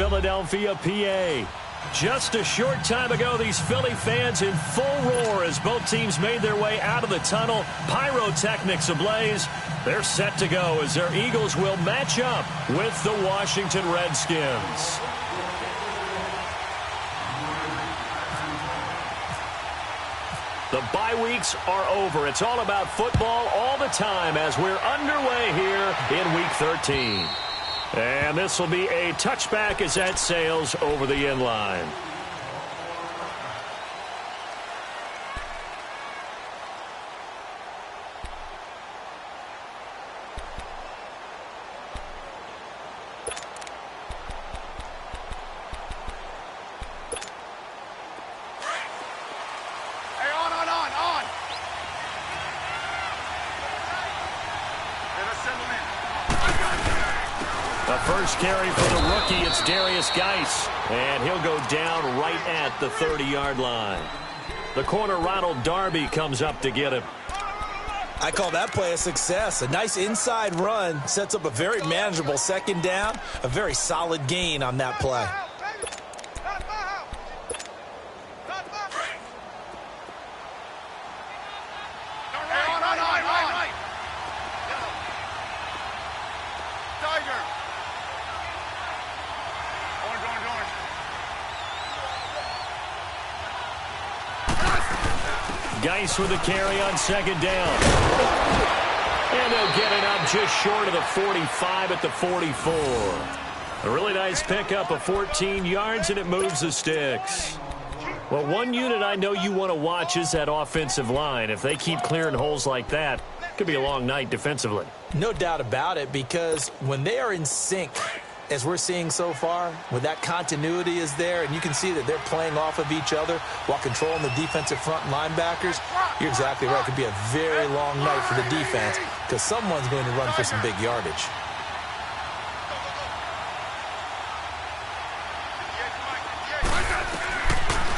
Philadelphia, PA. Just a short time ago, these Philly fans in full roar as both teams made their way out of the tunnel. Pyrotechnics ablaze. They're set to go as their Eagles will match up with the Washington Redskins. The bye weeks are over. It's all about football all the time as we're underway here in Week 13. And this will be a touchback as that sails over the end line. First carry for the rookie, it's Darius Geis, and he'll go down right at the 30-yard line. The corner, Ronald Darby, comes up to get him. I call that play a success. A nice inside run sets up a very manageable second down, a very solid gain on that play. Geis with a carry on second down. And they'll get it up just short of the 45 at the 44. A really nice pickup of 14 yards, and it moves the sticks. Well, one unit I know you want to watch is that offensive line. If they keep clearing holes like that, it could be a long night defensively. No doubt about it, because when they are in sync, as we're seeing so far, when that continuity is there, and you can see that they're playing off of each other while controlling the defensive front linebackers, you're exactly right. It could be a very long night for the defense because someone's going to run for some big yardage.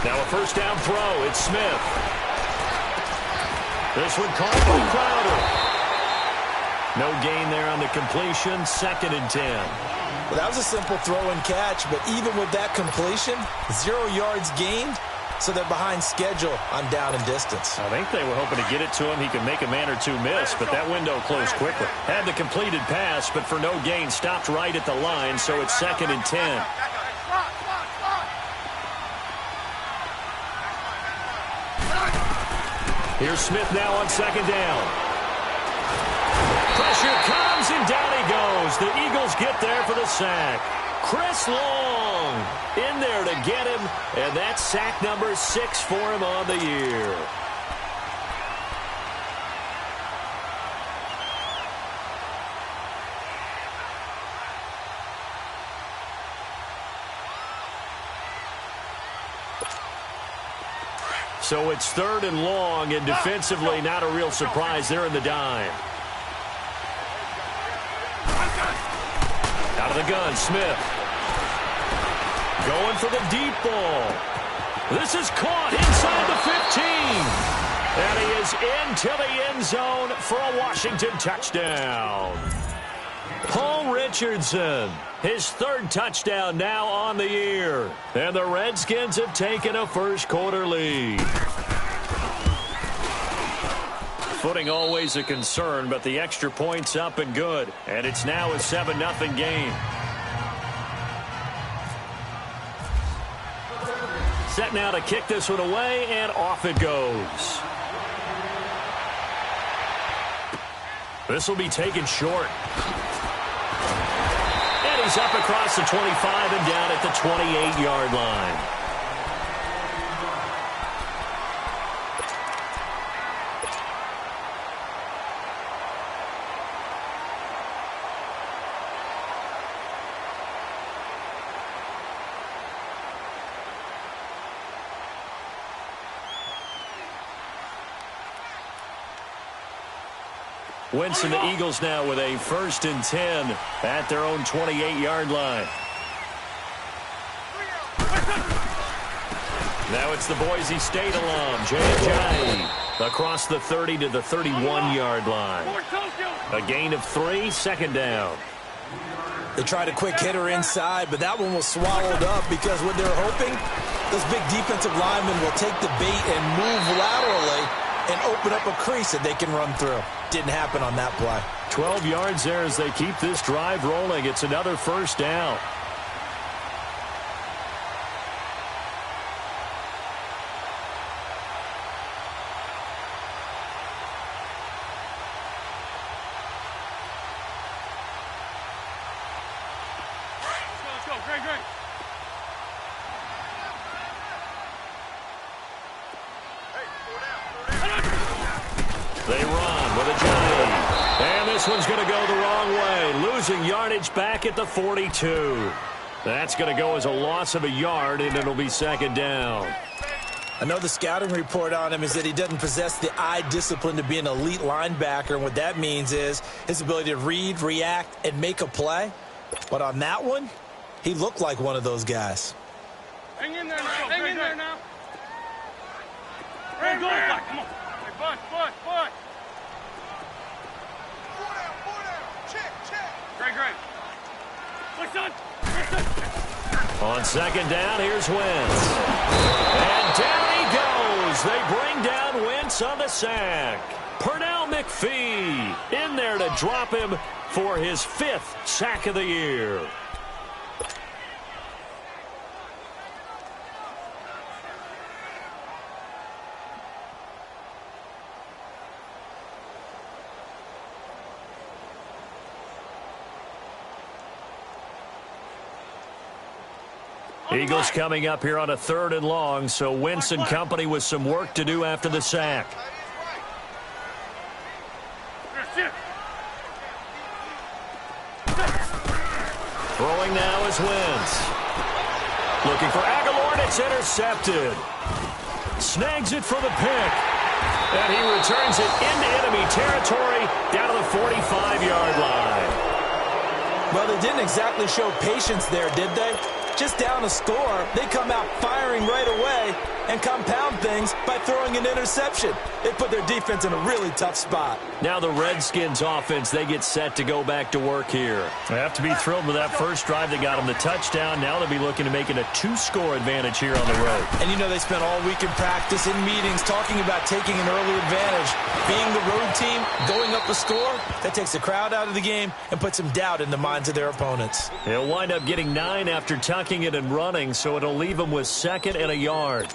Now a first down throw. It's Smith. This one caught by Crowder. No gain there on the completion. 2nd and 10. Well, that was a simple throw and catch, but even with that completion, 0 yards gained, so they're behind schedule on down and distance. I think they were hoping to get it to him. He could make a man or two miss, but that window closed quickly. Had the completed pass, but for no gain, stopped right at the line, so it's 2nd and 10. Here's Smith now on second down. Pressure comes, and down he goes. The Eagles get there for the sack. Chris Long in there to get him, and that's sack number 6 for him on the year. So it's 3rd and long, and defensively not a real surprise. They're in the dime. Out of the gun, Smith. Going for the deep ball. This is caught inside the 15. And he is into the end zone for a Washington touchdown. Paul Richardson, his 3rd touchdown now on the year. And the Redskins have taken a first-quarter lead. Footing always a concern, but the extra point's up and good. And it's now a 7-0 game. Set now to kick this one away, and off it goes. This will be taken short. And he's up across the 25 and down at the 28-yard line. Wentz and the Eagles now with a 1st and 10 at their own 28-yard line. Now it's the Boise State alum, J.J. across the 30 to the 31-yard line. A gain of 3, 2nd down. They tried a quick hitter inside, but that one was swallowed up because what they're hoping, those big defensive linemen will take the bait and move laterally and open up a crease that they can run through. Didn't happen on that play. 12 yards there as they keep this drive rolling. It's another first down. They run with a Johnny. And this one's going to go the wrong way. Losing yardage back at the 42. That's going to go as a loss of a yard, and it'll be second down. I know the scouting report on him is that he doesn't possess the eye discipline to be an elite linebacker. And what that means is his ability to read, react, and make a play. But on that one, he looked like one of those guys. Hang in there now. Hang in there now. Hey, go back. Come on. Hey, Bud. Four down. Check. Great. Listen. On second down, here's Wentz. And down he goes. They bring down Wentz on the sack. Pernell McPhee in there to drop him for his 5th sack of the year. Eagles coming up here on a 3rd and long, so Wentz and company with some work to do after the sack. Throwing now is Wentz. Looking for Aguilar, and it's intercepted. Snags it for the pick. And he returns it into enemy territory down to the 45-yard line. Well, they didn't exactly show patience there, did they? Just down a score, they come out firing right away and compound things by throwing an interception. They put their defense in a really tough spot. Now the Redskins offense, they get set to go back to work here. They have to be thrilled with that first drive that got them the touchdown. Now they'll be looking to make it a 2-score advantage here on the road. And you know they spent all week in practice, in meetings, talking about taking an early advantage. Being the road team, going up a score, that takes the crowd out of the game and puts some doubt in the minds of their opponents. They'll wind up getting 9 after tucking it and running, so it'll leave them with 2nd and a yard.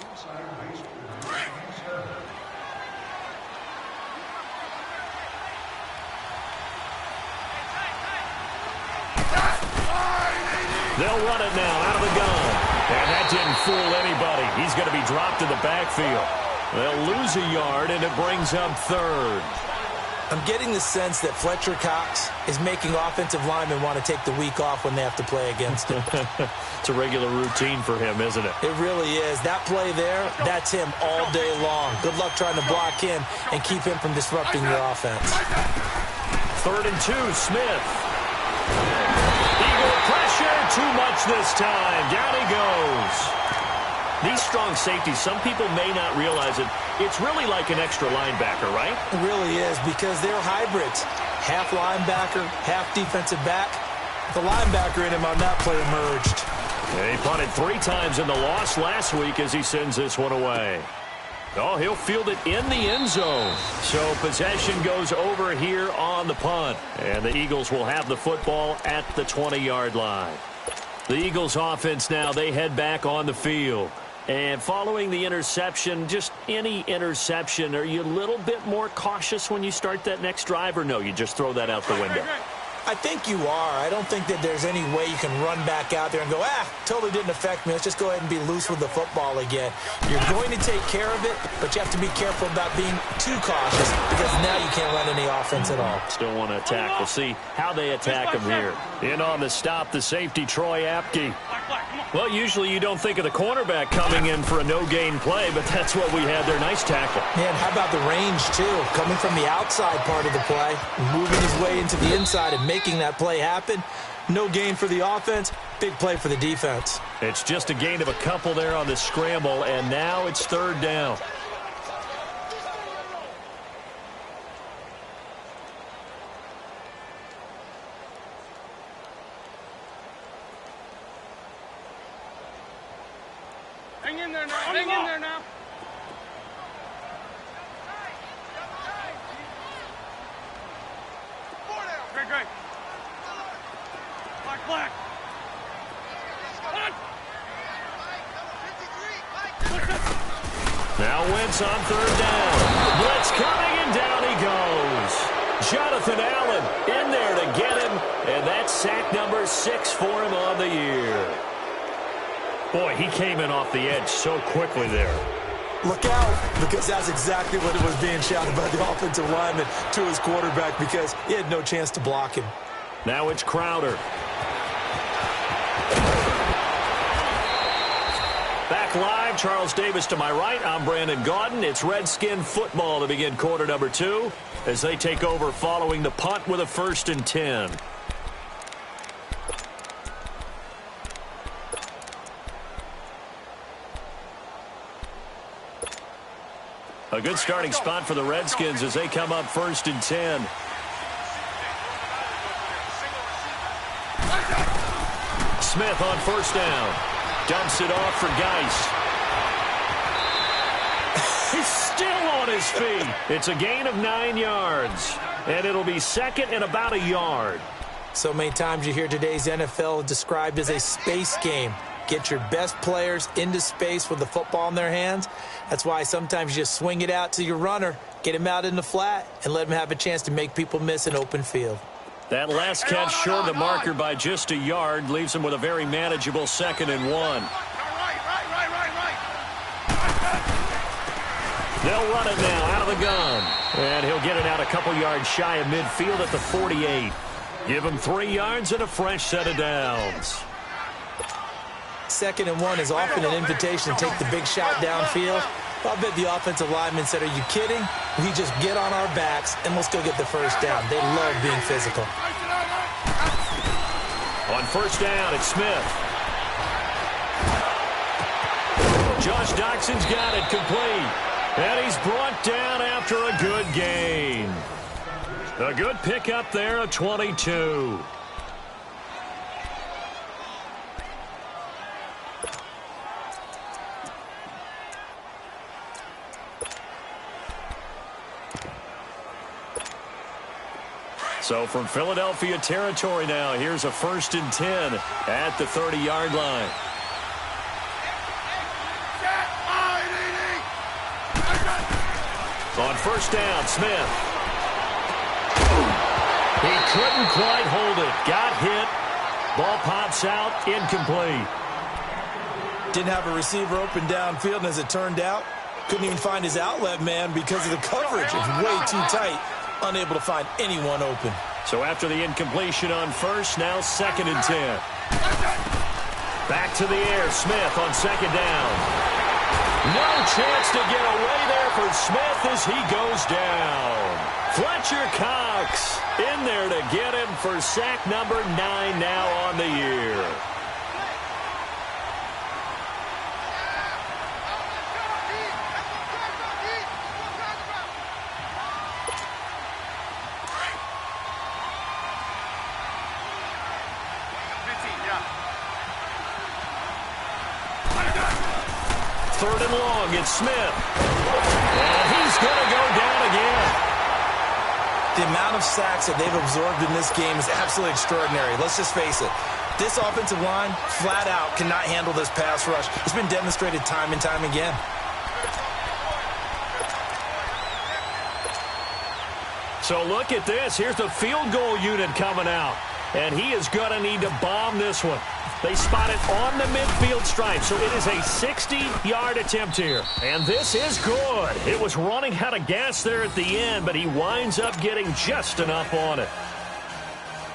They'll run it now out of the gun. And that didn't fool anybody. He's going to be dropped in the backfield. They'll lose a yard, and it brings up 3rd. I'm getting the sense that Fletcher Cox is making offensive linemen want to take the week off when they have to play against him. It's a regular routine for him, isn't it? It really is. That play there, that's him all day long. Good luck trying to block him and keep him from disrupting your offense. 3rd and 2, Smith. Eagle pressure, too much this time. Down he goes. These strong safeties, some people may not realize it. It's really like an extra linebacker, right? It really is, because they're hybrids. Half linebacker, half defensive back. The linebacker in him on that play emerged. And he punted 3 times in the loss last week as he sends this one away. Oh, he'll field it in the end zone. So possession goes over here on the punt. And the Eagles will have the football at the 20-yard line. The Eagles offense now, they head back on the field. And following the interception, just any interception, are you a little bit more cautious when you start that next drive, or no, you just throw that out the window? I think you are. I don't think that there's any way you can run back out there and go, totally didn't affect me. Let's just go ahead and be loose with the football again. You're going to take care of it, but you have to be careful about being too cautious, because now you can't run any offense at all. Still want to attack. We'll see how they attack him here. In on the stop, the safety, Troy Apke. Well, usually you don't think of the cornerback coming in for a no-gain play, but that's what we had there. Nice tackle. Man, how about the range, too? Coming from the outside part of the play, moving his way into the inside and making that play happen. No gain for the offense, big play for the defense. It's just a gain of a couple there on the scramble, and now it's 3rd down. Hang in there now. Hang in there now. Great, great. Black, black. Now Wentz on third down. Blitz coming, and down he goes. Jonathan Allen in there to get him, and that's sack number 6 for him on the year. Boy, he came in off the edge so quickly there. Look out, because that's exactly what it was being shouted by the offensive lineman to his quarterback, because he had no chance to block him. Now it's Crowder. Back live, Charles Davis to my right. I'm Brandon Gaudin. It's Redskin football to begin quarter number 2 as they take over following the punt with a 1st and 10. A good starting spot for the Redskins as they come up 1st and 10. Smith on 1st down. Dumps it off for Geis. He's still on his feet. It's a gain of 9 yards. And it'll be 2nd and about a yard. So many times you hear today's NFL described as a space game. Get your best players into space with the football in their hands. That's why sometimes you just swing it out to your runner, get him out in the flat, and let him have a chance to make people miss an open field. That last catch short of the marker by just a yard leaves him with a very manageable 2nd and 1. They'll run it now out of the gun. And he'll get it out a couple yards shy of midfield at the 48. Give him 3 yards and a fresh set of downs. 2nd and 1 is often an invitation to take the big shot downfield. I bet the offensive lineman said, are you kidding? We just get on our backs and let's go get the 1st down. They love being physical. On 1st down, it's Smith. Josh Doxson's got it complete. And he's brought down after a good gain. A good pickup there of 22. So from Philadelphia territory now, here's a 1st and 10 at the 30-yard line. On 1st down, Smith. He couldn't quite hold it. Got hit. Ball pops out, incomplete. Didn't have a receiver open downfield, and as it turned out, couldn't even find his outlet man because of the coverage. It was way too tight. Unable to find anyone open. So after the incompletion on 1st, now 2nd and 10. Back to the air, Smith on 2nd down. No chance to get away there for Smith as he goes down. Fletcher Cox in there to get him for sack number 9 now on the year. Third and long, it's Smith. And he's going to go down again. The amount of sacks that they've absorbed in this game is absolutely extraordinary. Let's just face it. This offensive line, flat out, cannot handle this pass rush. It's been demonstrated time and time again. So look at this. Here's the field goal unit coming out. And he is going to need to bomb this one. They spot it on the midfield stripe, so it is a 60-yard attempt here. And this is good. It was running out of gas there at the end, but he winds up getting just enough on it.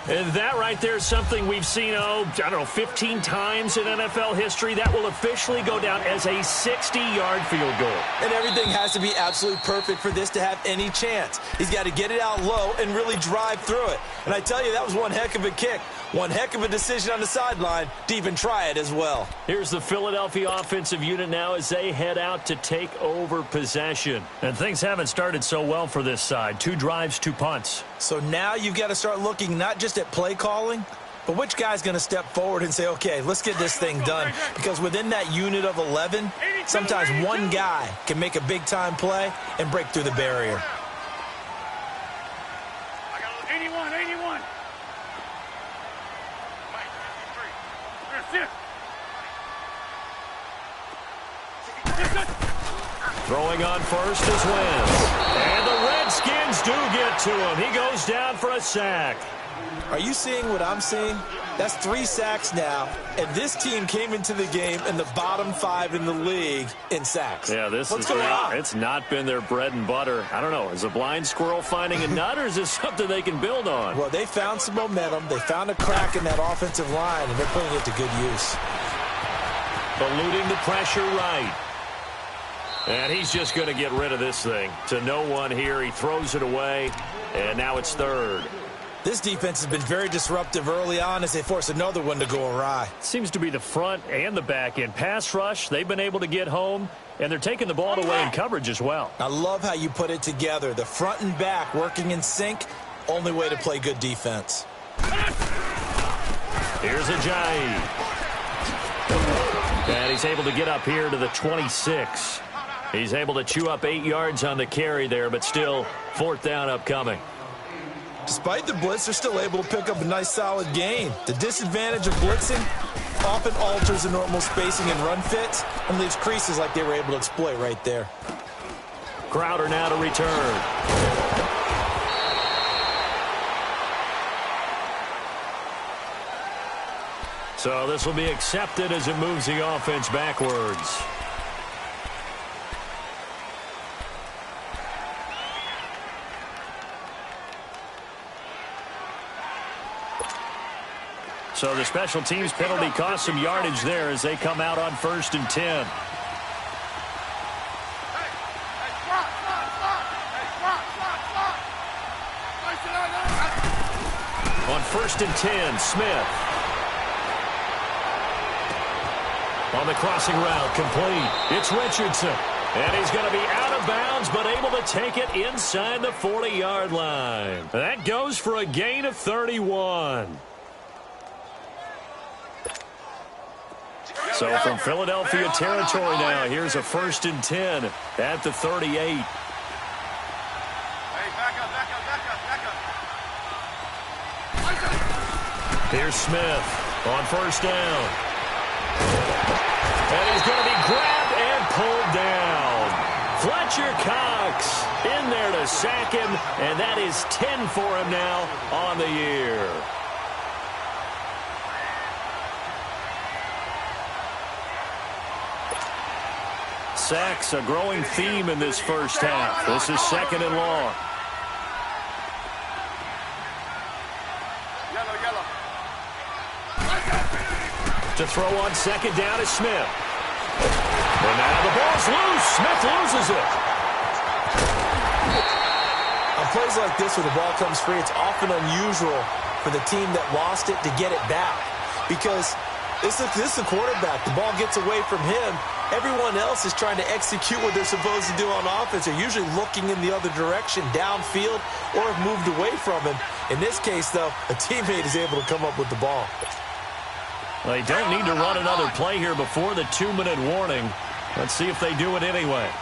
And that right there is something we've seen, 15 times in NFL history. That will officially go down as a 60-yard field goal. And everything has to be absolutely perfect for this to have any chance. He's got to get it out low and really drive through it. And I tell you, that was one heck of a kick. One heck of a decision on the sideline to even try it as well. Here's the Philadelphia offensive unit now as they head out to take over possession. And things haven't started so well for this side. 2 drives, 2 punts. So now you've got to start looking not just at play calling, But which guy's going to step forward and say, okay, let's get this thing done? Because within that unit of 11, sometimes one guy can make a big-time play and break through the barrier. I got 81, 81. That's it. Throwing on first is Wentz. And the Redskins do get to him. He goes down for a sack. Are you seeing what I'm seeing? That's 3 sacks now, and this team came into the game in the bottom 5 in the league in sacks. Yeah, What's going on? It's not been their bread and butter. I don't know. Is a blind squirrel finding a nut, or is this something they can build on? Well, they found some momentum. They found a crack in that offensive line, and they're putting it to good use. Eluding the pressure right. And he's just going to get rid of this thing. To no one here. He throws it away, and now it's third. This defense has been very disruptive early on as they force another one to go awry. Seems to be the front and the back end. Pass rush, they've been able to get home, and they're taking the ball away in coverage as well. I love how you put it together. The front and back working in sync, only way to play good defense. Here's Ajayi. And he's able to get up here to the 26. He's able to chew up 8 yards on the carry there, but still 4th down upcoming. Despite the blitz, they're still able to pick up a nice, solid gain. The disadvantage of blitzing often alters the normal spacing and run fits and leaves creases like they were able to exploit right there. Crowder now to return. So this will be accepted as it moves the offense backwards. So the special teams penalty cost some yardage there as they come out on 1st and 10. On 1st and 10, Smith. On the crossing route, complete. It's Richardson. And he's going to be out of bounds, but able to take it inside the 40-yard line. That goes for a gain of 31. So from Philadelphia territory now, here's a 1st and 10 at the 38. Hey, back up. Here's Smith on 1st down. And he's going to be grabbed and pulled down. Fletcher Cox in there to sack him, and that is 10 for him now on the year. Sacks, a growing theme in this first half. This is 2nd and long. Yellow. To throw on 2nd down is Smith. And now the ball's loose. Smith loses it. On plays like this where the ball comes free, it's often unusual for the team that lost it to get it back. Because this is the quarterback. The ball gets away from him. Everyone else is trying to execute what they're supposed to do on offense. They're usually looking in the other direction, downfield, or have moved away from him. In this case, though, a teammate is able to come up with the ball. They don't need to run another play here before the 2-minute warning. Let's see if they do it anyway. Hey,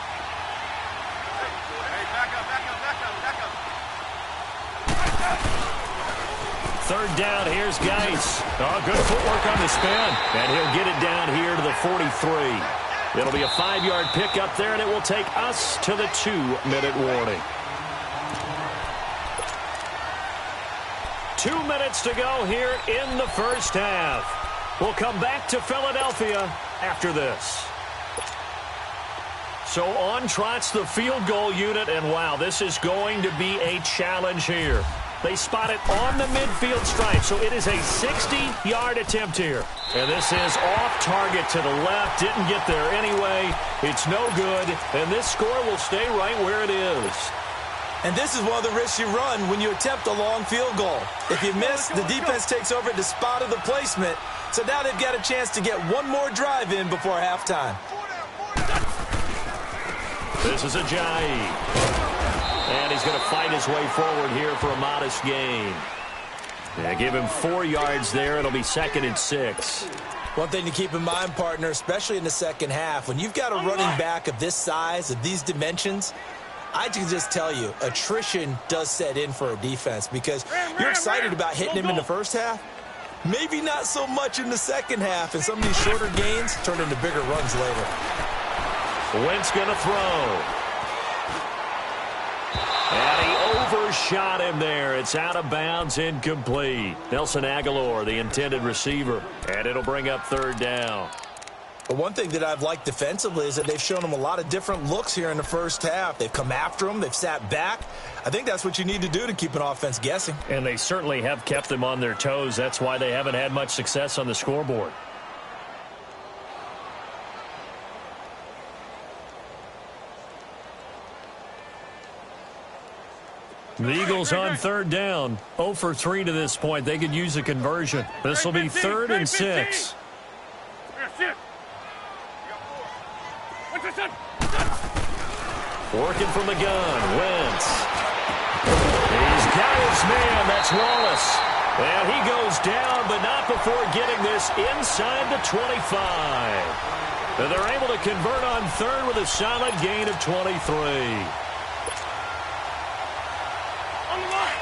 back up. 3rd down, here's Geis. Oh, good footwork on the spin. And he'll get it down here to the 43. It'll be a 5-yard pickup there, and it will take us to the 2-minute warning. 2 minutes to go here in the first half. We'll come back to Philadelphia after this. So on trots the field goal unit, and wow, this is going to be a challenge here. They spot it on the midfield stripe, so it is a 60-yard attempt here. And this is off target to the left. Didn't get there anyway. It's no good, and this score will stay right where it is. And this is one of the risks you run when you attempt a long field goal. If you miss, the defense takes over at the spot of the placement. So now they've got a chance to get one more drive in before halftime. This is Ajayi. And he's going to fight his way forward here for a modest gain. Yeah, give him 4 yards there. It'll be 2nd and 6. One thing to keep in mind, partner, especially in the second half, when you've got a running back of this size, of these dimensions, I can just tell you, attrition does set in for a defense because you're excited about hitting him in the first half. Maybe not so much in the second half, and some of these shorter gains turn into bigger runs later. Wentz going to throw. And he overshot him there. It's out of bounds, incomplete. Nelson Aguilar, the intended receiver, and it'll bring up 3rd down. But one thing that I've liked defensively is that they've shown him a lot of different looks here in the first half. They've come after him. They've sat back. I think that's what you need to do to keep an offense guessing. And they certainly have kept them on their toes. That's why they haven't had much success on the scoreboard. The Eagles on 3rd down. 0 for 3 to this point. They could use a conversion. This will be 3rd and 6. Working from the gun, Wentz. He's got his man, that's Wallace. And he goes down, but not before getting this inside the 25. And they're able to convert on 3rd with a solid gain of 23. On the line.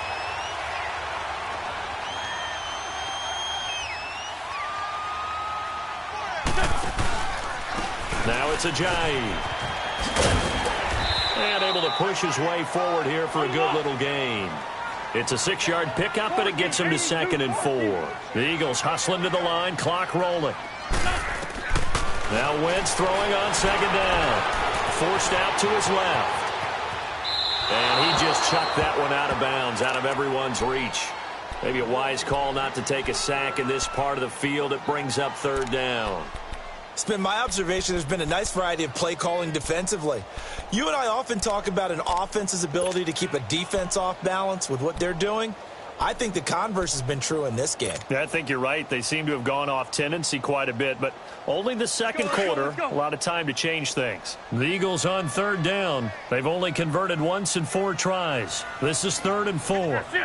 Now it's Ajayi. And able to push his way forward here for a good little gain. It's a 6-yard pickup, and it gets him to 2nd and 4. The Eagles hustling to the line, clock rolling. Now Wentz throwing on 2nd down. Forced out to his left. And he just chucked that one out of bounds, out of everyone's reach. Maybe a wise call not to take a sack in this part of the field. It brings up 3rd down. It's been my observation there's been a nice variety of play calling defensively. You and I often talk about an offense's ability to keep a defense off balance with what they're doing. I think the converse has been true in this game. Yeah, I think you're right. They seem to have gone off tendency quite a bit, but only the second quarter, a lot of time to change things. The Eagles on 3rd down. They've only converted once in 4 tries. This is 3rd and 4. Tighten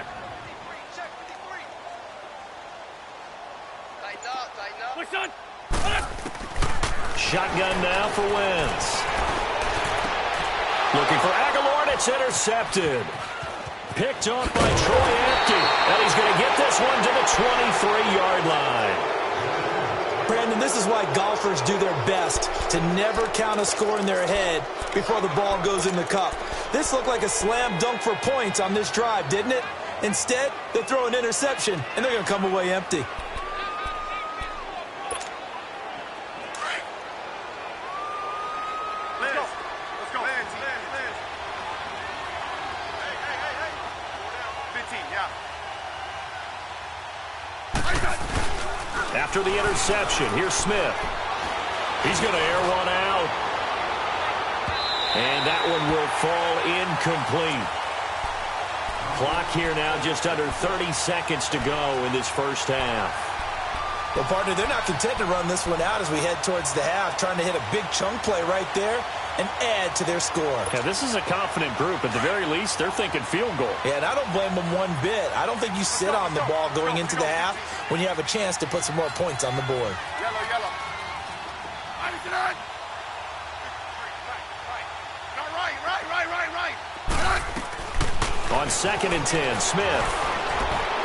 up. Push on. Shotgun now for Wentz. Looking for Aguilar, and it's intercepted. Picked off by Troy Apke, and he's going to get this one to the 23-yard line. Brandon, this is why golfers do their best to never count a score in their head before the ball goes in the cup. This looked like a slam dunk for points on this drive, didn't it? Instead, they throw an interception, and they're going to come away empty. After the interception, here's Smith. He's going to air one out. And that one will fall incomplete. Clock here now just under 30 seconds to go in this first half. Well, partner, they're not content to run this one out as we head towards the half, trying to hit a big chunk play right there and add to their score. Yeah, this is a confident group. At the very least, they're thinking field goal. Yeah, and I don't blame them one bit. I don't think you sit on the ball going into the half when you have a chance to put some more points on the board. Yellow. Right. On 2nd and 10, Smith.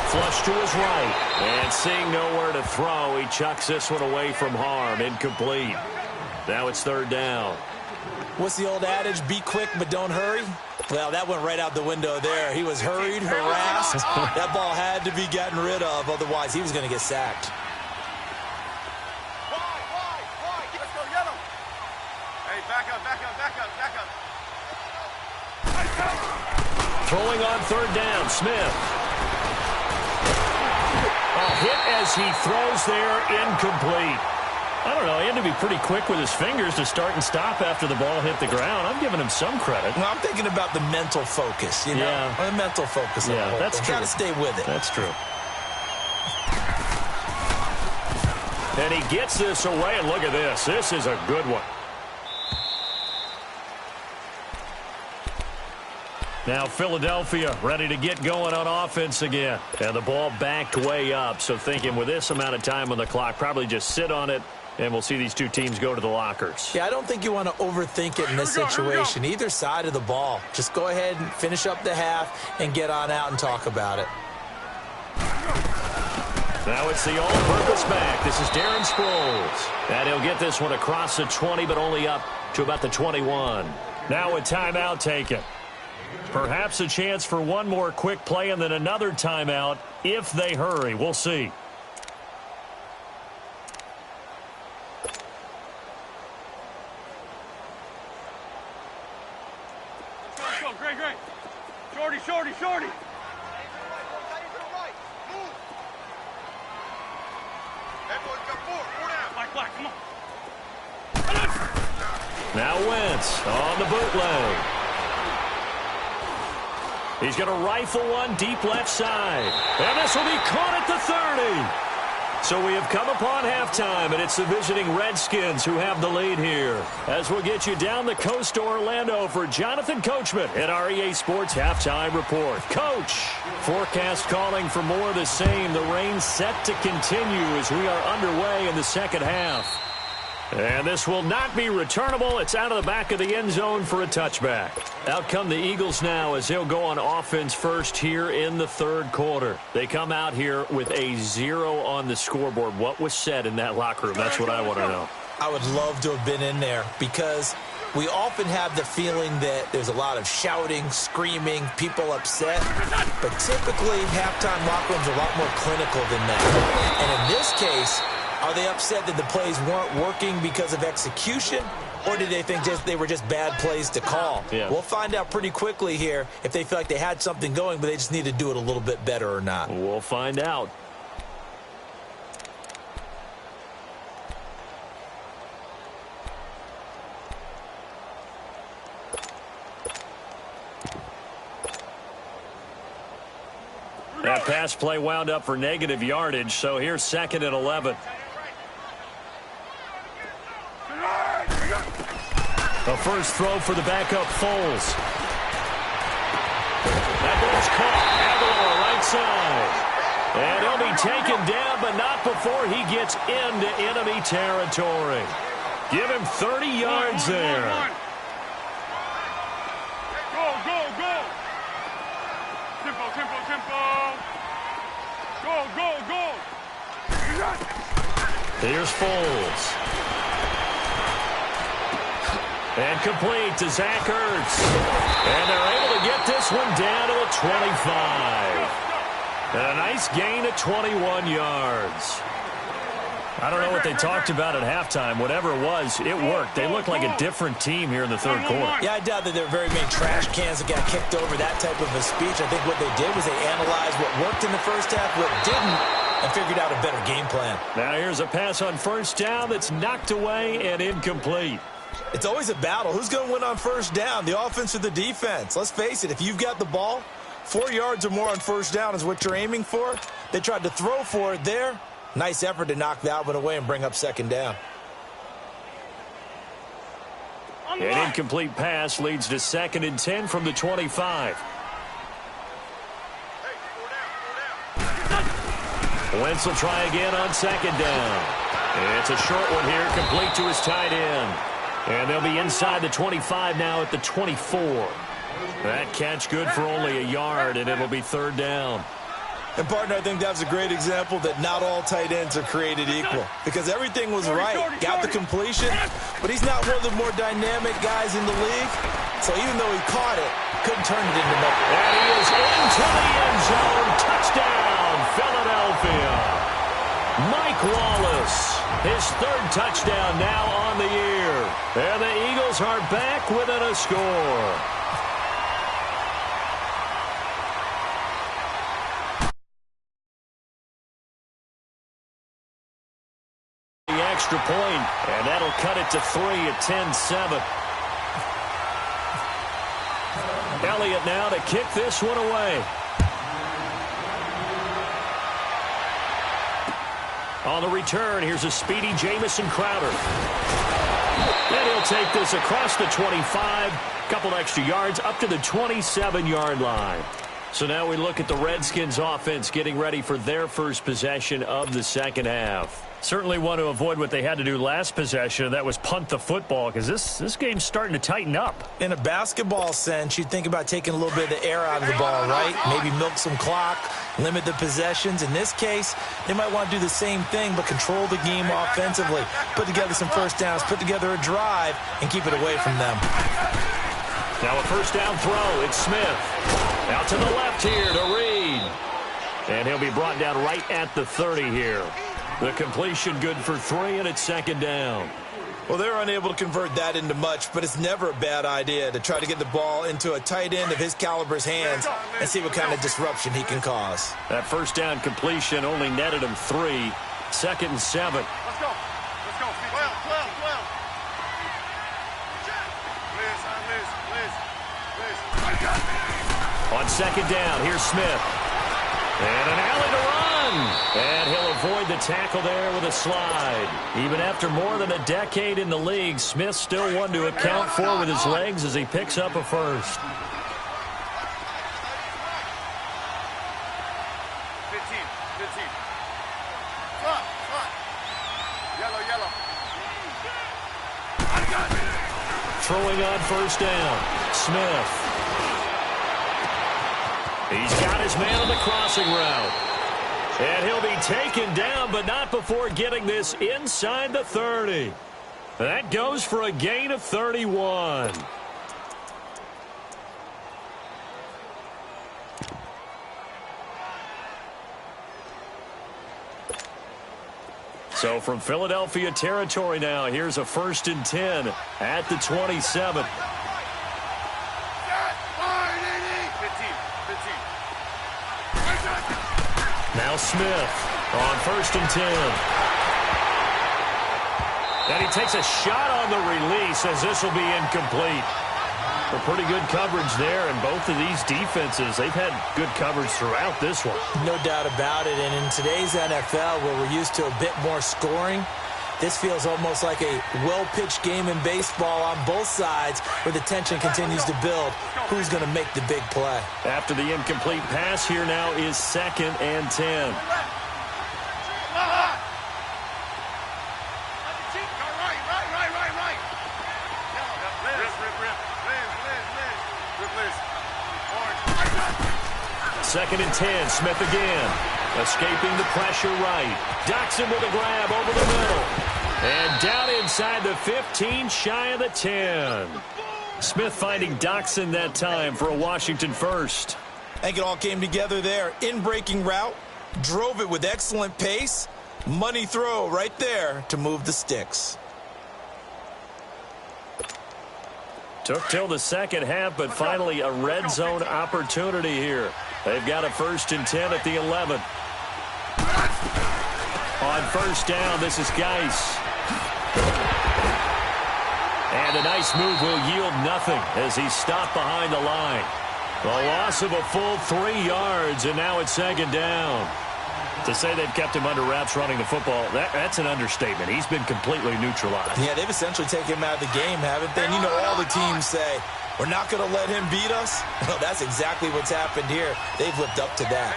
Flush to his right. And seeing nowhere to throw, he chucks this one away from harm. Incomplete. Now it's 3rd down. What's the old adage? Be quick, but don't hurry. Well, that went right out the window there. He was hurried, harassed. That ball had to be gotten rid of. Otherwise, he was going to get sacked. Wide. Let's go, yellow. Hey, back up. Throwing on 3rd down, Smith. A hit as he throws there, incomplete. I don't know, he had to be pretty quick with his fingers to start and stop after the ball hit the ground. I'm giving him some credit. Well, I'm thinking about the mental focus, you know? Yeah. The mental focus. Yeah, that's true. Got to stay with it. That's true. And he gets this away, and look at this. This is a good one. Now Philadelphia ready to get going on offense again. And the ball backed way up. So thinking with this amount of time on the clock, probably just sit on it, and we'll see these two teams go to the lockers. Yeah, I don't think you want to overthink it in this situation. Either side of the ball. Just go ahead and finish up the half and get on out and talk about it. Now it's the all-purpose back. This is Darren Sproles. And he'll get this one across the 20, but only up to about the 21. Now a timeout taken. Perhaps a chance for one more quick play and then another timeout if they hurry. We'll see. Let's go, great. Shorty. Come on. Now Wentz on the bootleg. He's going to rifle one deep left side. And this will be caught at the 30. So we have come upon halftime, and it's the visiting Redskins who have the lead here. As we'll get you down the coast to Orlando for Jonathan Coachman at our EA Sports Halftime Report. Coach, forecast calling for more of the same. The rain set to continue as we are underway in the second half. And this will not be returnable. It's out of the back of the end zone for a touchback. Out come the Eagles now as they'll go on offense first here in the third quarter. They come out here with a 0 on the scoreboard. What was said in that locker room? That's what I want to know. I would love to have been in there because we often have the feeling that there's a lot of shouting, screaming, people upset. But typically, halftime locker rooms are a lot more clinical than that. And in this case, are they upset that the plays weren't working because of execution, or did they think they were just bad plays to call? Yeah. We'll find out pretty quickly here if they feel like they had something going, but they just need to do it a little bit better or not. We'll find out. That pass play wound up for negative yardage, so here's 2nd and 11. A first throw for the backup Foles. That ball's caught. Aguilar right side. And he'll be taken down, but not before he gets into enemy territory. Give him 30 yards there. Go. Tempo. Go. Here's Foles. And complete to Zach Ertz. And they're able to get this one down to the 25. And a nice gain of 21 yards. I don't know what they talked about at halftime. Whatever it was, it worked. They look like a different team here in the third quarter. Yeah, I doubt that there were very many trash cans that got kicked over, that type of a speech. I think what they did was they analyzed what worked in the first half, what didn't, and figured out a better game plan. Now here's a pass on first down that's knocked away and incomplete. It's always a battle. Who's going to win on first down, the offense or the defense? Let's face it, if you've got the ball, 4 yards or more on first down is what you're aiming for. They tried to throw for it there. Nice effort to knock that one away and bring up 2nd down. An incomplete pass leads to 2nd and 10 from the 25. Wentz will try again on 2nd down. It's a short one here, complete to his tight end. And they'll be inside the 25 now at the 24. That catch good for only a yard, and it'll be 3rd down. And, partner, I think that's a great example that not all tight ends are created equal. Because everything was right. Got the completion, but he's not one of the more dynamic guys in the league. So even though he caught it, couldn't turn it into nothing. And he is into the end zone. Touchdown, Philadelphia. Mike Wallace, his 3rd touchdown now on the year. And the Eagles are back within a score. Extra point, and that'll cut it to 3 at 10-7. Elliott now to kick this one away. On the return, here's a speedy Jamison Crowder. And he'll take this across the 25, couple extra yards up to the 27-yard line. So now we look at the Redskins offense getting ready for their first possession of the second half. Certainly want to avoid what they had to do last possession. That was punt the football, because this game's starting to tighten up. In a basketball sense, you think about taking a little bit of the air out of the ball, right? Maybe milk some clock, limit the possessions. In this case, they might want to do the same thing, but control the game offensively. Put together some first downs, put together a drive, and keep it away from them. Now a first down throw. It's Smith. Out to the left here to Reed. And he'll be brought down right at the 30 here. The completion good for 3, and it's second down. Well, they're unable to convert that into much, but it's never a bad idea to try to get the ball into a tight end of his caliber's hands and see what kind of disruption he can cause. That first down completion only netted him 3. Second and 7. Let's go. Let's go. 12. Please. On second down, here's Smith. And an alley to run. And he'll avoid the tackle there with a slide. Even after more than a decade in the league, Smith still one to account for with his legs as he picks up a first. 15. Slot. Yellow. Throwing on first down, Smith. He's got his man on the crossing route. And he'll be taken down, but not before getting this inside the 30. That goes for a gain of 31. So from Philadelphia territory now, here's a 1st and 10 at the 27. Now Smith on 1st and 10. And he takes a shot on the release as this will be incomplete. A pretty good coverage there, and both of these defenses, they've had good coverage throughout this one. No doubt about it, and in today's NFL, where we're used to a bit more scoring, this feels almost like a well-pitched game in baseball on both sides where the tension continues to build. Who's going to make the big play? After the incomplete pass, here now is 2nd and 10. Second and 10, Smith again. Escaping the pressure right. Doxson with a grab over the middle. And down inside the 15, shy of the 10. Smith finding Doxson that time for a Washington first. I think it all came together there. In-breaking route, drove it with excellent pace. Money throw right there to move the sticks. Took till the second half, but finally a red zone opportunity here. They've got a 1st and 10 at the 11. On first down, this is Geis. And a nice move will yield nothing as he's stopped behind the line. The loss of a full 3 yards, and now it's second down. To say they've kept him under wraps running the football, that's an understatement. He's been completely neutralized. Yeah, they've essentially taken him out of the game, haven't they? And you know all the teams say, we're not going to let him beat us. Well, that's exactly what's happened here. They've lived up to that.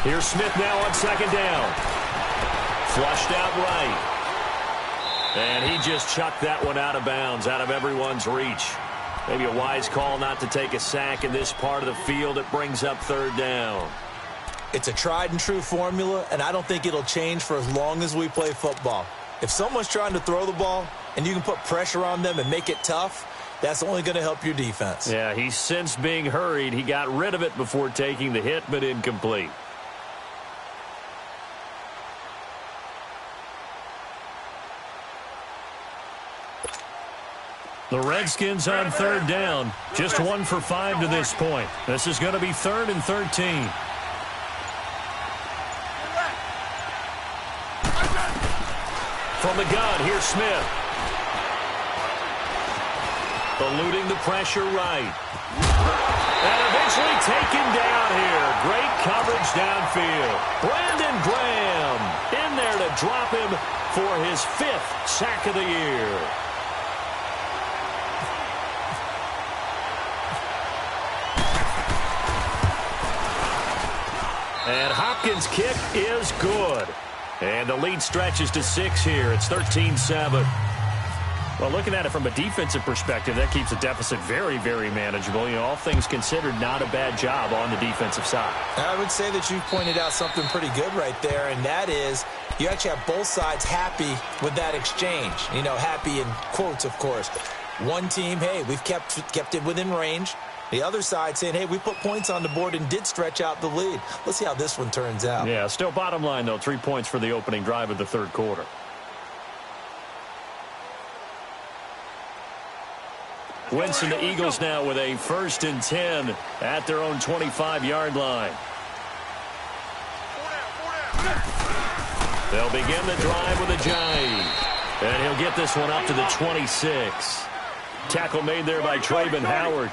Here's Smith now on second down. Flushed out right. And he just chucked that one out of bounds, out of everyone's reach. Maybe a wise call not to take a sack in this part of the field. It brings up third down. It's a tried and true formula, and I don't think it'll change for as long as we play football. If someone's trying to throw the ball and you can put pressure on them and make it tough, that's only going to help your defense. Yeah, he's since being hurried. He got rid of it before taking the hit, but incomplete. The Redskins on third down. Just 1 for 5 to this point. This is going to be 3rd and 13. From the gun, here's Smith. Eluding the pressure right. And eventually taken down here. Great coverage downfield. Brandon Graham in drop him for his 5th sack of the year. And Hopkins' kick is good. And the lead stretches to 6 here. It's 13-7. Well, looking at it from a defensive perspective, that keeps the deficit very, very manageable. You know, all things considered, not a bad job on the defensive side. I would say that you've pointed out something pretty good right there, and that is you actually have both sides happy with that exchange. You know, happy in quotes, of course. One team, hey, we've kept it within range. The other side saying, hey, we put points on the board and did stretch out the lead. Let's see how this one turns out. Yeah, still bottom line, though, 3 points for the opening drive of the third quarter. Winston, the Eagles now with a 1st and 10 at their own 25-yard line. They'll begin the drive with a jive. And he'll get this one up to the 26. Tackle made there by Trayvon Howard.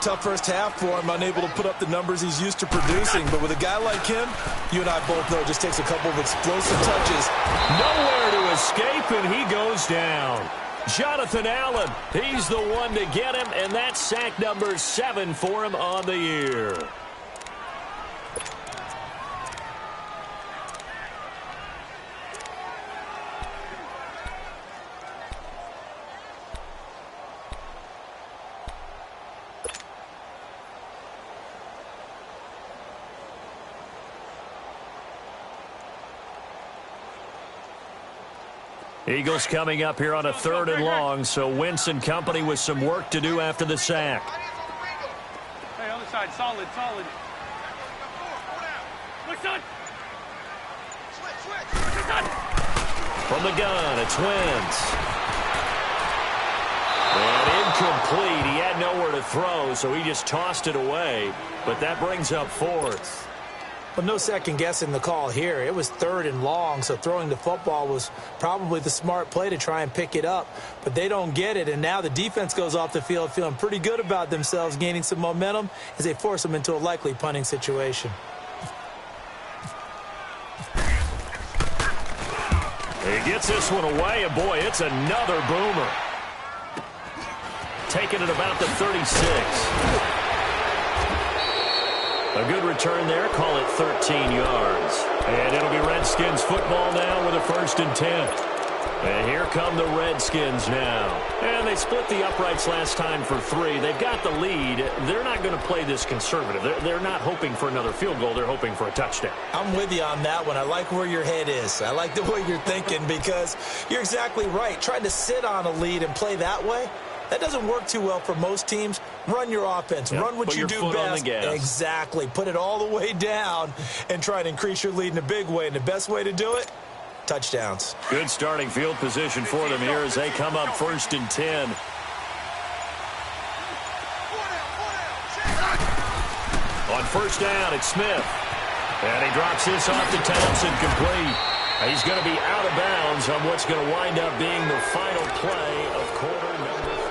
Tough first half for him, unable to put up the numbers he's used to producing. But with a guy like him, you and I both know it just takes a couple of explosive touches. Nowhere to escape, and he goes down. Jonathan Allen, he's the one to get him, and that's sack number 7 for him on the year. Eagles coming up here on a 3rd and long, so Winston company with some work to do after the sack. Hey, other side, solid. From the gun, it's Wentz. And incomplete. He had nowhere to throw, so he just tossed it away. But that brings up 4th. But no second guessing the call here. It was 3rd and long, so throwing the football was probably the smart play to try and pick it up. But they don't get it, and now the defense goes off the field feeling pretty good about themselves, gaining some momentum as they force them into a likely punting situation. He gets this one away, and boy, it's another boomer. Taking it about the 36. A good return there. Call it 13 yards. And it'll be Redskins football now with a 1st and 10. And here come the Redskins now. And they split the uprights last time for 3. They've got the lead. They're not going to play this conservative. They're not hoping for another field goal. They're hoping for a touchdown. I'm with you on that one. I like where your head is. I like the way you're thinking because you're exactly right. Trying to sit on a lead and play that way, that doesn't work too well for most teams. Run your offense. Yep, run what you do best. Exactly. Put it all the way down and try to increase your lead in a big way. And the best way to do it, touchdowns. Good starting field position for them here as they come up 1st and 10. On 1st down, it's Smith. And he drops this off to Townsend complete. He's going to be out of bounds on what's going to wind up being the final play of quarter number 4.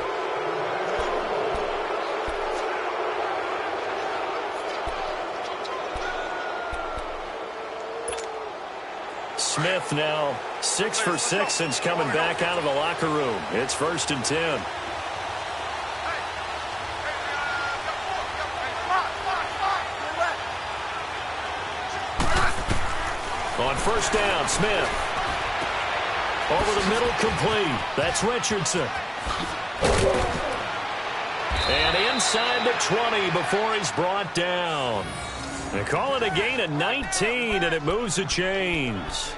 Smith now 6 for 6 since coming back out of the locker room. It's 1st and 10. On 1st down, Smith. Over the middle, complete. That's Richardson. And inside the 20 before he's brought down. They call it a gain of 19, and it moves the chains.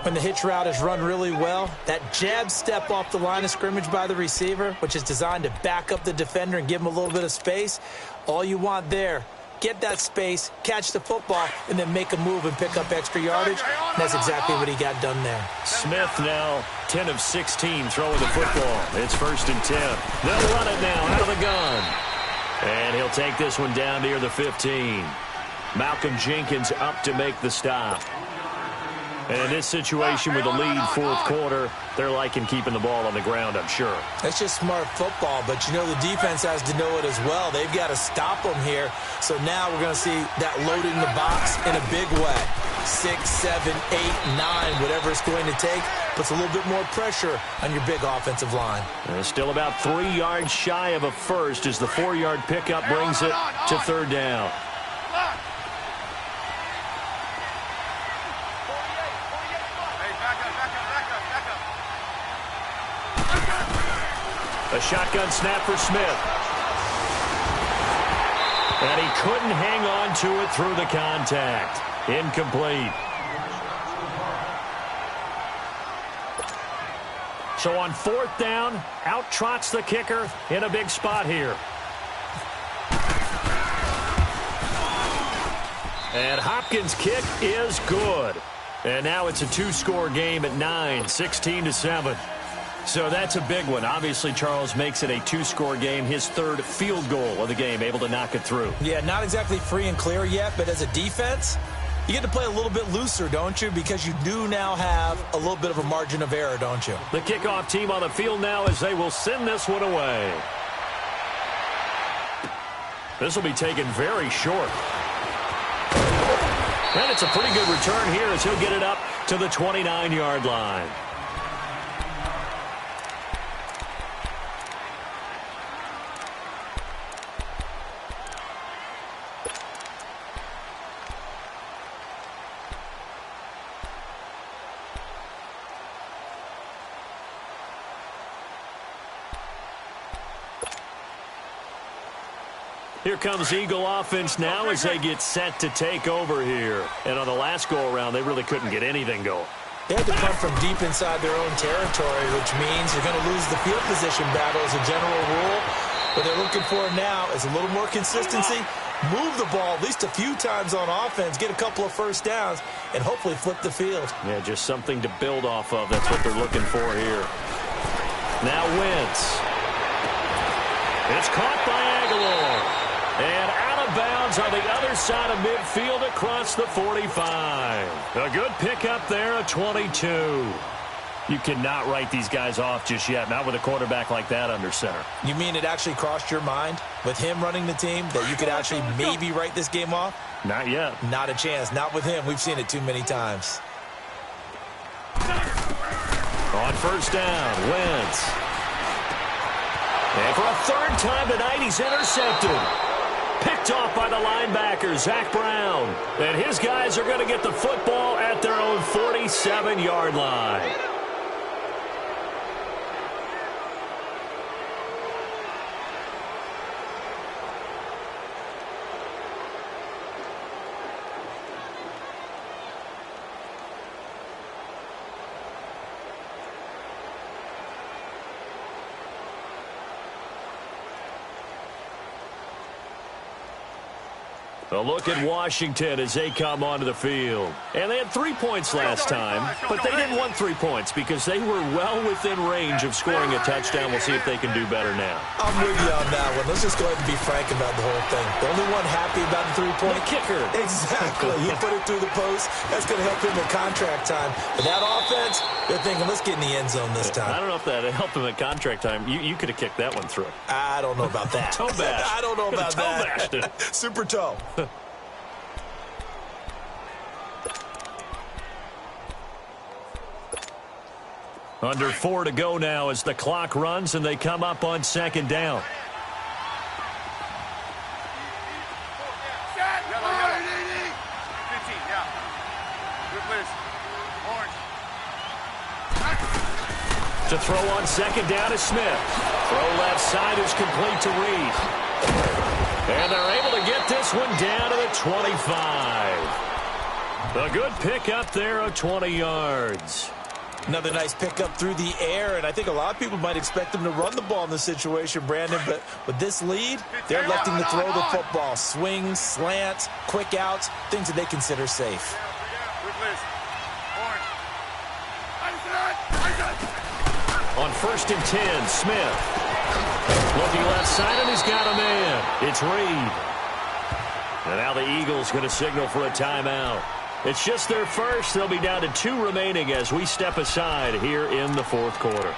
When the hitch route is run really well, that jab step off the line of scrimmage by the receiver, which is designed to back up the defender and give him a little bit of space, all you want there, get that space, catch the football, and then make a move and pick up extra yardage. And that's exactly what he got done there. Smith now 10 of 16 throwing the football. It's 1st and 10. They'll run it now out of the gun. And he'll take this one down near the 15. Malcolm Jenkins up to make the stop. And in this situation with the lead 4th quarter, they're liking keeping the ball on the ground, I'm sure. That's just smart football, but you know the defense has to know it as well. They've got to stop them here. So now we're going to see that loading the box in a big way. 6, 7, 8, 9, whatever it's going to take, puts a little bit more pressure on your big offensive line. And it's still about 3 yards shy of a first as the 4-yard pickup brings it to third down. A shotgun snap for Smith. And he couldn't hang on to it through the contact. Incomplete. So on 4th down, out trots the kicker in a big spot here. And Hopkins' kick is good. And now it's a 2-score game at 9, 16-7. So that's a big one. Obviously, Charles makes it a 2-score game, his 3rd field goal of the game, able to knock it through. Yeah, not exactly free and clear yet, but as a defense, you get to play a little bit looser, don't you? Because you do now have a little bit of a margin of error, don't you? The kickoff team on the field now as they will send this one away. This will be taken very short. And it's a pretty good return here as he'll get it up to the 29-yard line. Here comes Eagle offense now as they get set to take over here. And on the last go-around, they really couldn't get anything going. They had to come from deep inside their own territory, which means you're going to lose the field position battle as a general rule. What they're looking for now is a little more consistency, move the ball at least a few times on offense, get a couple of first downs, and hopefully flip the field. Yeah, just something to build off of. That's what they're looking for here. Now Wentz. It's caught by Aguilar. And out of bounds on the other side of midfield across the 45. A good pickup there at 22. You cannot write these guys off just yet, not with a quarterback like that under center. You mean it actually crossed your mind with him running the team that you could actually maybe write this game off? Not yet. Not a chance. Not with him. We've seen it too many times. On 1st down, Wentz. And for a 3rd time tonight, he's intercepted. Picked off by the linebacker, Zach Brown. And his guys are going to get the football at their own 47-yard line. A look at Washington as they come onto the field. And they had 3 points last time, but they didn't want 3 points because they were well within range of scoring a touchdown. We'll see if they can do better now. I'm with you on that one. Let's just go ahead and be frank about the whole thing. The only one happy about the 3-point kicker. Exactly. He put it through the post. That's going to help him in contract time. But that offense, they're thinking, let's get in the end zone this time. I don't know if that helped him at contract time. You could have kicked that one through. I don't know about that. Toe bash. I don't know about that. Toe bashed it. Super toe. Under 4 to go now as the clock runs and they come up on 2nd down. To throw on 2nd down is Smith. Throw left side is complete to Reed. And they're able to get this one down to the 25. A good pickup there of 20 yards. Another nice pickup through the air, and I think a lot of people might expect them to run the ball in this situation, Brandon, but with this lead, they're electing to throw the football. Swings, slants, quick outs, things that they consider safe. On 1st and 10, Smith. Looking left side, and he's got a man. It's Reed. And now the Eagles going to signal for a timeout. It's just their first. They'll be down to 2 remaining as we step aside here in the 4th quarter.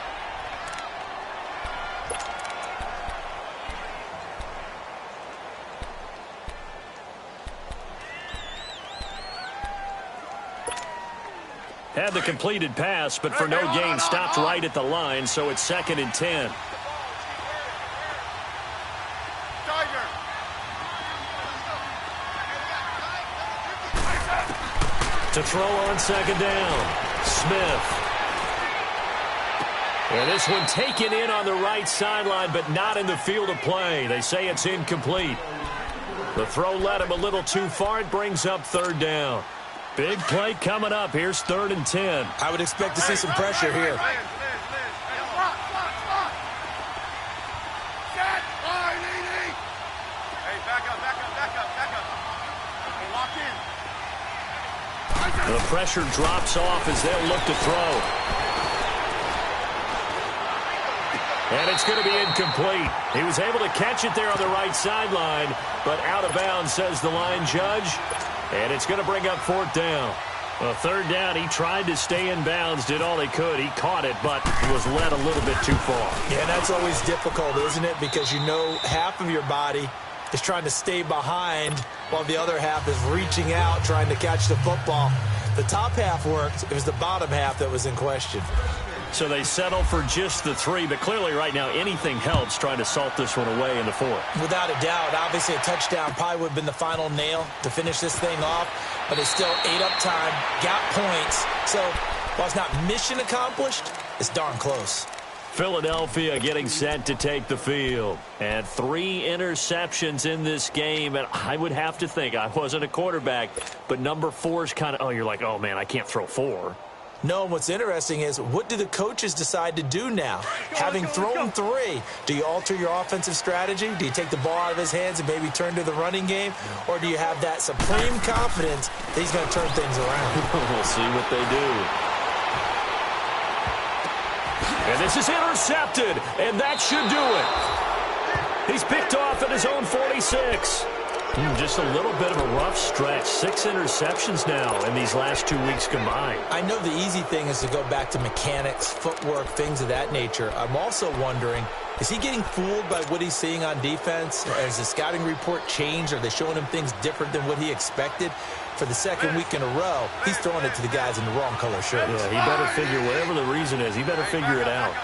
Had the completed pass, but for no gain, stopped right at the line, so it's 2nd and 10. To throw on 2nd down, Smith. And this one taken in on the right sideline, but not in the field of play. They say it's incomplete. The throw led him a little too far. It brings up 3rd down. Big play coming up. Here's 3rd and 10. I would expect to see some pressure here. The pressure drops off as they'll look to throw. And it's going to be incomplete. He was able to catch it there on the right sideline, but out of bounds, says the line judge. And it's going to bring up 4th down. Well, 3rd down, he tried to stay in bounds, did all he could. He caught it, but was led a little bit too far. Yeah, that's always difficult, isn't it? Because you know half of your body is trying to stay behind while the other half is reaching out, trying to catch the football. The top half worked. It was the bottom half that was in question. So they settle for just the 3, but clearly right now anything helps trying to salt this one away in the 4th. Without a doubt, obviously a touchdown probably would have been the final nail to finish this thing off, but it's still ate up time, got points. So while it's not mission accomplished, it's darn close. Philadelphia getting set to take the field. And 3 interceptions in this game. And I would have to think, I wasn't a quarterback, but number 4 is kind of, oh, you're like, oh, man, I can't throw 4. No, and what's interesting is, what do the coaches decide to do now? Having thrown 3, do you alter your offensive strategy? Do you take the ball out of his hands and maybe turn to the running game? Or do you have that supreme confidence that he's going to turn things around? We'll see what they do. And this is intercepted, and that should do it. He's picked off at his own 46. Just a little bit of a rough stretch. 6 interceptions now in these last 2 weeks combined. I know the easy thing is to go back to mechanics, footwork, things of that nature. I'm also wondering, is he getting fooled by what he's seeing on defense? Has the scouting report changed? Are they showing him things different than what he expected? For the 2nd week in a row, he's throwing it to the guys in the wrong color shirts. Yeah, he better figure, whatever the reason is, he better figure it out.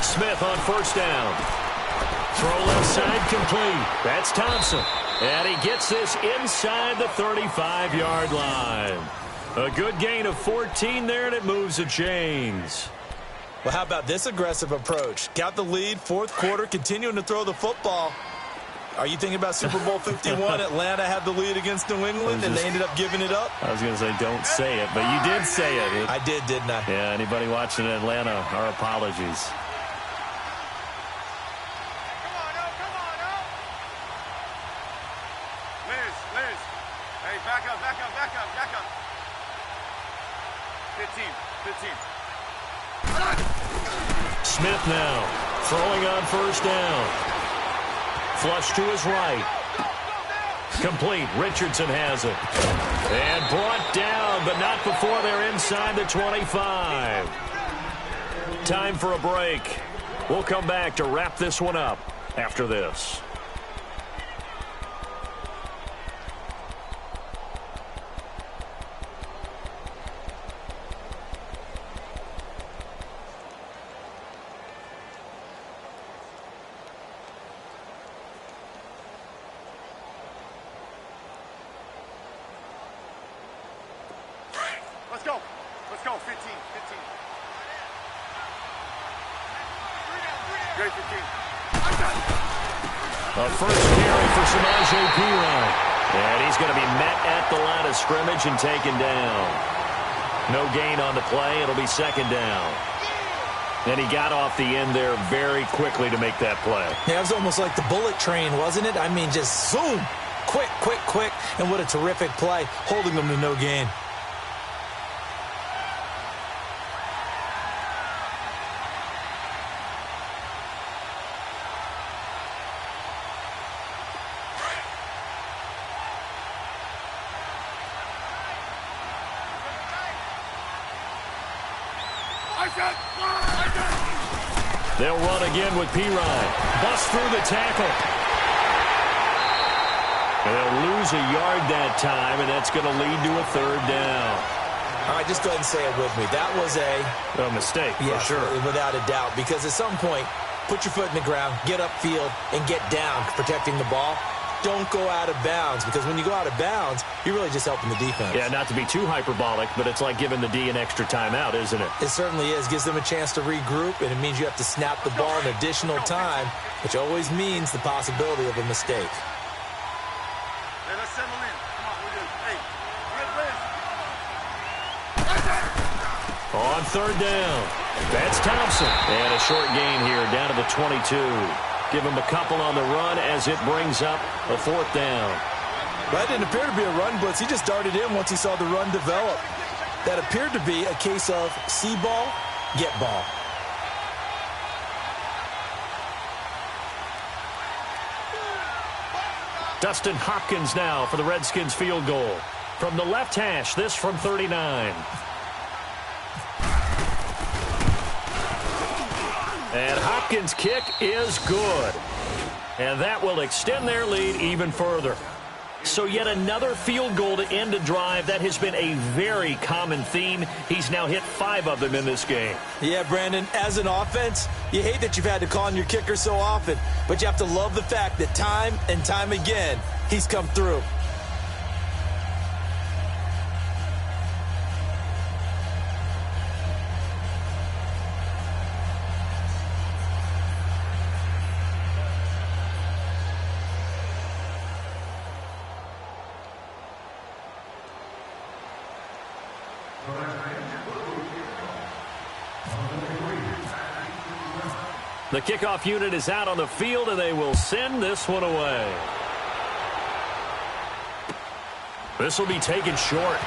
Smith on 1st down. Throw left side complete. That's Thompson. And he gets this inside the 35-yard line. A good gain of 14 there, and it moves the chains. Well, how about this aggressive approach? Got the lead, 4th quarter, continuing to throw the football. Are you thinking about Super Bowl 51? Atlanta had the lead against New England, and they ended up giving it up? I was going to say, don't say it, but you did say it. I did, didn't I? Yeah, anybody watching in Atlanta, our apologies. Liz. Hey, back up. 15. Smith now, throwing on 1st down. Flush to his right. Complete. Richardson has it. And brought down, but not before they're inside the 25. Time for a break. We'll come back to wrap this one up after this. Let's go. 15. Great 15. A first carry for Samaje Perine. And he's going to be met at the line of scrimmage and taken down. No gain on the play. It'll be 2nd down. And he got off the end there very quickly to make that play. Yeah, it was almost like the bullet train, wasn't it? I mean, just zoom. Quick. And what a terrific play, holding them to no gain. They'll run again with Perine. Bust through the tackle. They'll lose lose a yard that time, and that's going to lead to a third down. All right, just go ahead and say it with me. That was a mistake, yes, for sure. Without a doubt, because at some point, put your foot in the ground, get upfield, and get down protecting the ball. Don't go out of bounds, because when you go out of bounds, you're really just helping the defense. Yeah, not to be too hyperbolic, but it's like giving the D an extra timeout, isn't it? It certainly is. Gives them a chance to regroup, and it means you have to snap the ball in additional time, which always means the possibility of a mistake. Hey, let's settle in. Come on, we're good. Hey, On third down, that's Thompson. And a short gain here down to the 22. Give him a couple on the run as it brings up a fourth down. That didn't appear to be a run blitz. He just darted in once he saw the run develop. That appeared to be a case of see ball, get ball. Dustin Hopkins now for the Redskins field goal. From the left hash, this from 39. And Hopkins' kick is good. And that will extend their lead even further. So yet another field goal to end a drive. That has been a very common theme. He's now hit 5 of them in this game. Yeah, Brandon, as an offense, you hate that you've had to call on your kicker so often, but you have to love the fact that time and time again, he's come through. The kickoff unit is out on the field, and they will send this one away. This will be taken short.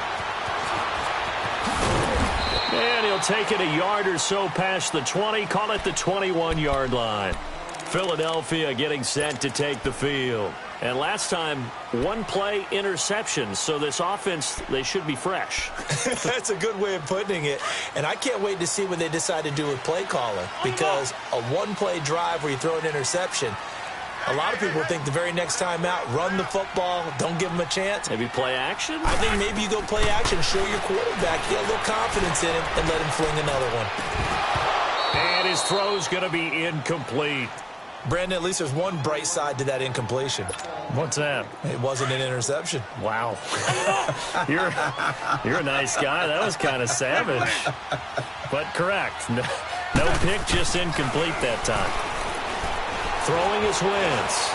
And he'll take it a yard or so past the 20, call it the 21-yard line. Philadelphia getting set to take the field. And last time, one play interception, so this offense, they should be fresh. That's a good way of putting it. And I can't wait to see what they decide to do with play calling, because a one-play drive where you throw an interception, a lot of people think the very next time out, run the football, don't give them a chance. Maybe play action? I think maybe you go play action, show your quarterback, get a little confidence in him, and let him fling another one. And his throw's going to be incomplete. Brandon, at least there's one bright side to that incompletion. What's that? It wasn't an interception. Wow. You're a nice guy. That was kind of savage. But correct. No pick, just incomplete that time. Throwing is Wentz.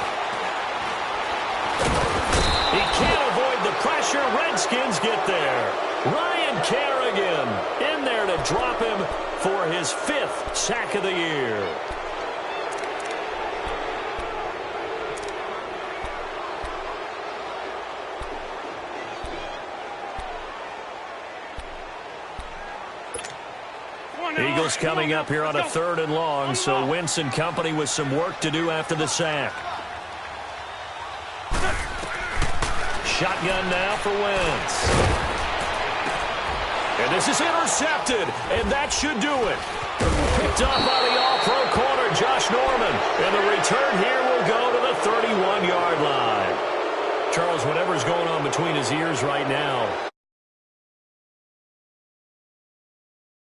He can't avoid the pressure. Redskins get there. Ryan Kerrigan in there to drop him for his 5th sack of the year. Eagles coming up here on a 3rd and long, so Wentz and company with some work to do after the sack. Shotgun now for Wentz. And this is intercepted, and that should do it. Picked up by the all-pro corner, Josh Norman. And the return here will go to the 31-yard line. Charles, whatever's going on between his ears right now,